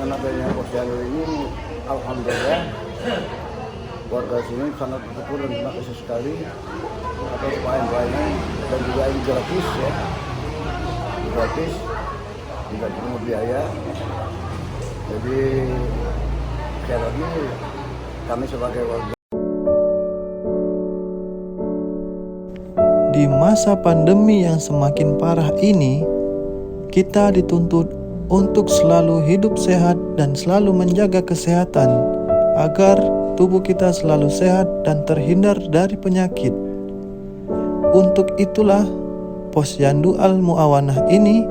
dengan adanya posyandu ini, alhamdulillah warga sini sangat bersyukur dan terima kasih sekali atas pelayanan dan juga ini gratis ya, gratis, tidak perlu biaya. Jadi sekali lagi kami sebagai warga di masa pandemi yang semakin parah ini, kita dituntut untuk selalu hidup sehat dan selalu menjaga kesehatan agar tubuh kita selalu sehat dan terhindar dari penyakit. Untuk itulah Posyandu Al-Mu'awanah ini,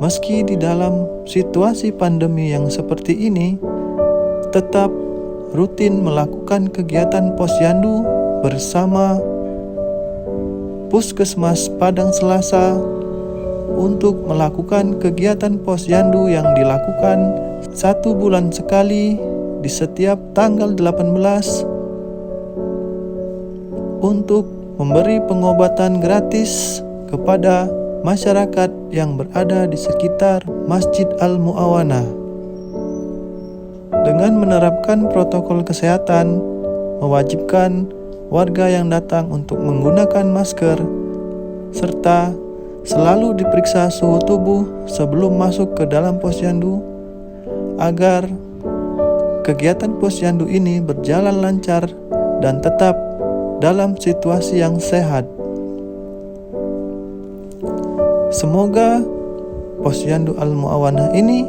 meski di dalam situasi pandemi yang seperti ini, tetap rutin melakukan kegiatan posyandu bersama Puskesmas Padang Selasa untuk melakukan kegiatan posyandu yang dilakukan 1 bulan sekali di setiap tanggal 18 untuk memberi pengobatan gratis kepada masyarakat yang berada di sekitar Masjid Al-Mu'awanah. Dengan menerapkan protokol kesehatan, mewajibkan warga yang datang untuk menggunakan masker, serta selalu diperiksa suhu tubuh sebelum masuk ke dalam posyandu, agar kegiatan posyandu ini berjalan lancar dan tetap dalam situasi yang sehat. Semoga Posyandu Al-Mu'awanah ini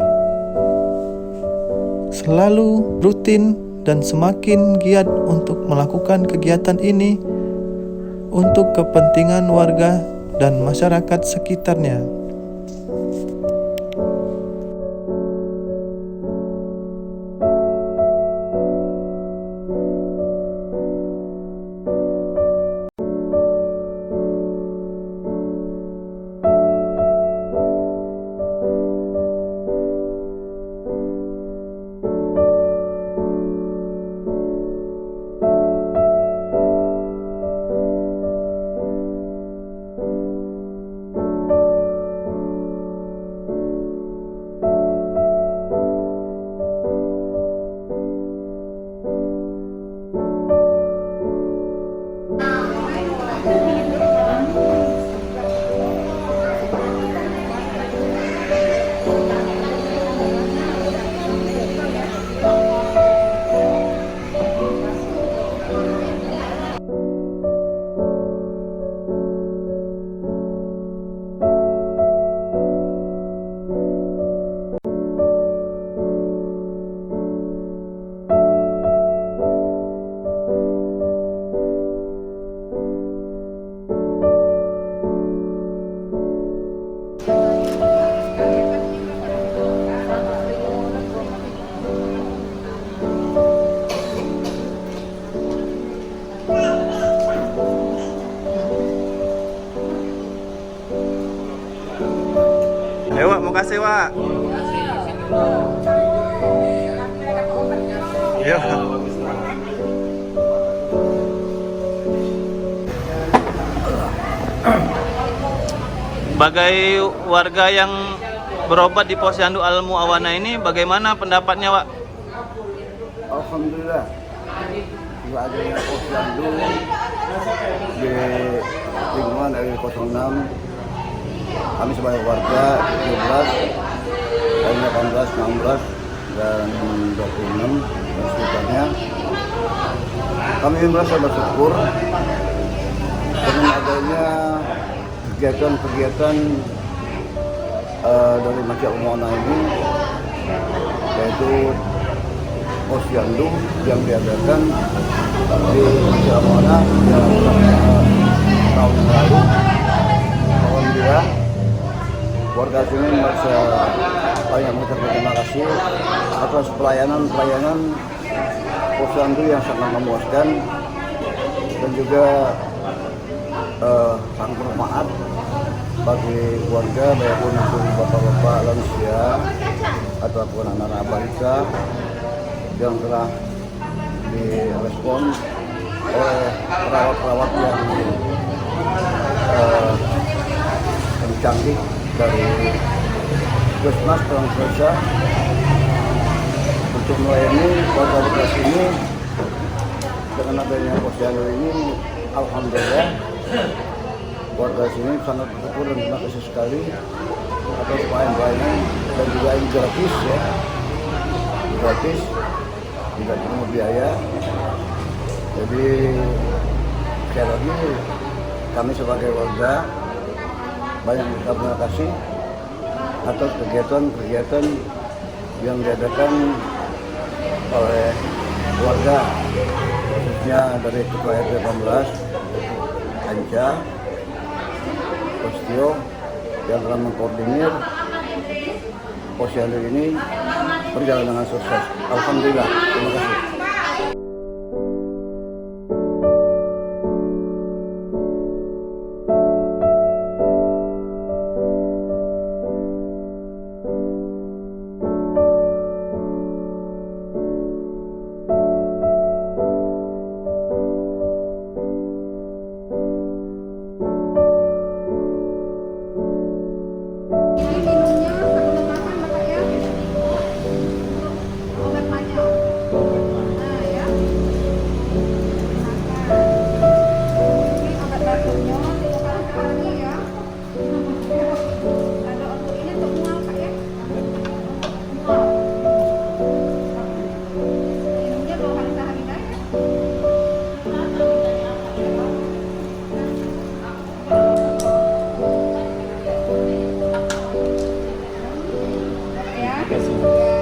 selalu rutin dan semakin giat untuk melakukan kegiatan ini untuk kepentingan warga dan masyarakat sekitarnya. Ya, Wak, makasih, Wak. Ya. Sebagai warga yang berobat di Posyandu Al-Mu'awanah ini, bagaimana pendapatnya, Wak? alhamdulillah juga adanya posyandu di lingkungan dari 06. Kami sebagai warga 17, dan 18, 19, dan 26 dan sekitarnya, kami merasa bersyukur dengan adanya kegiatan-kegiatan dari Masjid Al-Mu'awanah ini, yaitu posyandu yang diadakan di Masjid Al-Mu'awanah tahun yang lalu. Alhamdulillah warga sini merasa banyak mengucapkan terima kasih atas pelayanan posyandu yang sangat memuaskan dan juga sangat bermanfaat bagi warga, baikpun itu bapak-bapak lansia ataupun anak-anak balita yang telah direspon oleh perawat-perawat yang canggih dari Puskesmas Padang Selasa untuk melayani warga Bekasi ini dengan adanya posyandu ini, alhamdulillah warga sini sangat bersyukur dan terima kasih sekali atas pelayanan dan juga ini gratis ya, gratis, tidak perlu biaya. Jadi sekali lagi kami sebagai warga banyak terima kasih atas kegiatan-kegiatan yang diadakan oleh warga, khususnya dari Ketua RT 18 Anca Postio yang telah mengkoordinir posyandu ini berjalan dengan sukses. Alhamdulillah, terima kasih. Ya.